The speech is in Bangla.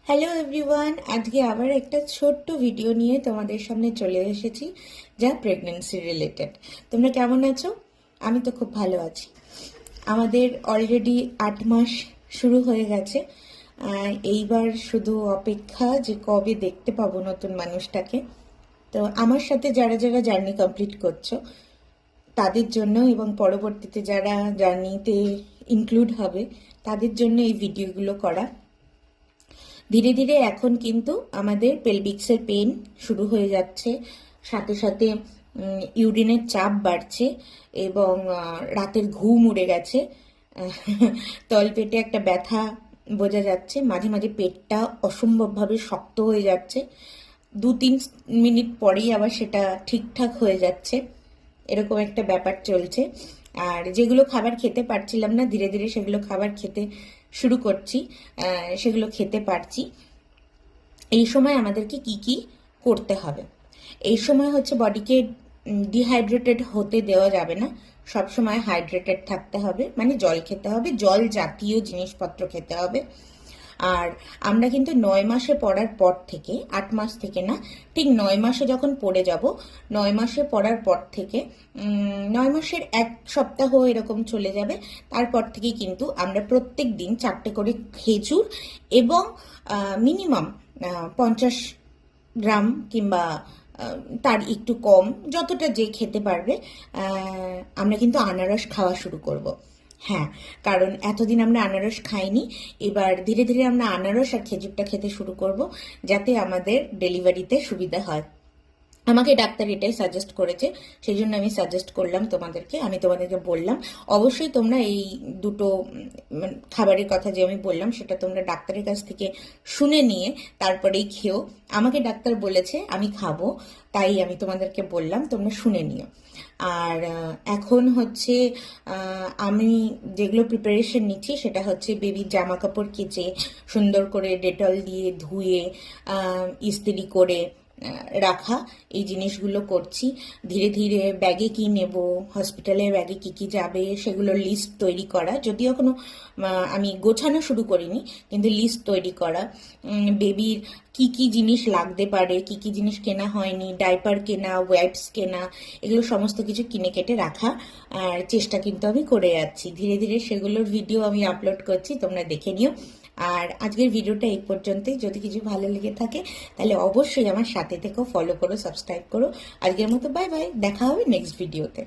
হ্যালো এভরিওয়ান, আজকে আবার একটা ছোট্ট ভিডিও নিয়ে তোমাদের সামনে চলে এসেছি, যা প্রেগন্যান্সি রিলেটেড। তোমরা কেমন আছো? আমি তো খুব ভালো আছি। আমাদের অলরেডি 8 মাস শুরু হয়ে গেছে। এইবার শুধু অপেক্ষা যে কবে দেখতে পাবো নতুন মানুষটাকে। তো আমার সাথে যারা যারা জার্নি কমপ্লিট করছো তাদের জন্য এবং পরবর্তীতে যারা জার্নিতে ইনক্লুড হবে তাদের জন্য এই ভিডিওগুলো করা। ধীরে ধীরে এখন কিন্তু আমাদের পেলভিক্সের পেন শুরু হয়ে যাচ্ছে, সাথে সাথে ইউরিনের চাপ বাড়ছে এবং রাতের ঘুম উড়ে গেছে। তলপেটে একটা ব্যথা বোঝা যাচ্ছে, মাঝে মাঝে পেটটা অসম্ভবভাবে শক্ত হয়ে যাচ্ছে, 2-3 মিনিট পরেই আবার সেটা ঠিকঠাক হয়ে যাচ্ছে, এরকম একটা ব্যাপার চলছে। আর যেগুলো খাবার খেতে পারছিলাম না, ধীরে ধীরে সেগুলো খাবার খেতে শুরু করছি, সেগুলো খেতে পারছি। এই সময় আমাদেরকে কি কি করতে হবে? এই সময় হচ্ছে বডিকে ডিহাইড্রেটেড হতে দেওয়া যাবে না, সব সময় হাইড্রেটেড থাকতে হবে, মানে জল খেতে হবে, জল জাতীয় জিনিসপত্র খেতে হবে। আর আমরা কিন্তু 9 মাসে পড়ার পর থেকে, 8 মাস থেকে না, ঠিক 9 মাসে যখন পড়ে যাব, 9 মাসে পড়ার পর থেকে 9 মাসের 1 সপ্তাহ এরকম চলে যাবে, তারপর থেকে কিন্তু আমরা প্রত্যেক দিন 4টে করে খেজুর এবং মিনিমাম 50 গ্রাম কিংবা তার একটু কম, যতটা যে খেতে পারবে, আমরা কিন্তু আনারস খাওয়া শুরু করব। হ্যাঁ, কারণ এতদিন আমরা আনারস খাইনি, এবার ধীরে ধীরে আমরা আনারস আর খেজুরটা খেতে শুরু করব, যাতে আমাদের ডেলিভারিতে সুবিধা হয়। আমাকে ডাক্তার এটাই সাজেস্ট করেছে, সেই জন্য আমি সাজেস্ট করলাম তোমাদেরকে, আমি তোমাদেরকে বললাম। অবশ্যই তোমরা এই দুটো খাবারের কথা যে আমি বললাম সেটা তোমরা ডাক্তারের কাছ থেকে শুনে নিয়ে তারপরেই খেও। আমাকে ডাক্তার বলেছে, আমি খাবো, তাই আমি তোমাদেরকে বললাম তোমরা শুনে নিও। আর এখন হচ্ছে আমি যেগুলো প্রিপারেশন নিচ্ছি সেটা হচ্ছে বেবির জামা কাপড় কেচে সুন্দর করে ডেটল দিয়ে ধুয়ে ইস্ত্রি করে রাখা, এই জিনিসগুলো করছি। ধীরে ধীরে ব্যাগে কি নেব, হসপিটালের ব্যাগে কি কি যাবে সেগুলোর লিস্ট তৈরি করা, যদিও এখনো আমি গোছানো শুরু করিনি, কিন্তু লিস্ট তৈরি করা। বেবির কি কি জিনিস লাগতে পারে, কি কি জিনিস কেনা হয়নি, ডাইপার কেনা, ওয়াইপস কেনা, এগুলো সমস্ত কিছু কিনে কেটে রাখা। আর চেষ্টা কিন্তু আমি করে যাচ্ছি, ধীরে ধীরে সেগুলোর ভিডিও আমি আপলোড করছি, তোমরা দেখে নিও। আর আজকের ভিডিওটা এই পর্যন্তই। যদি কিছু ভালো লেগে থাকে তাহলে অবশ্যই আমার সাথে থেকেও, ফলো করো, সাবস্ক্রাইব করো। আজকের মতো বাই বাই, দেখা হবে নেক্সট ভিডিওতে।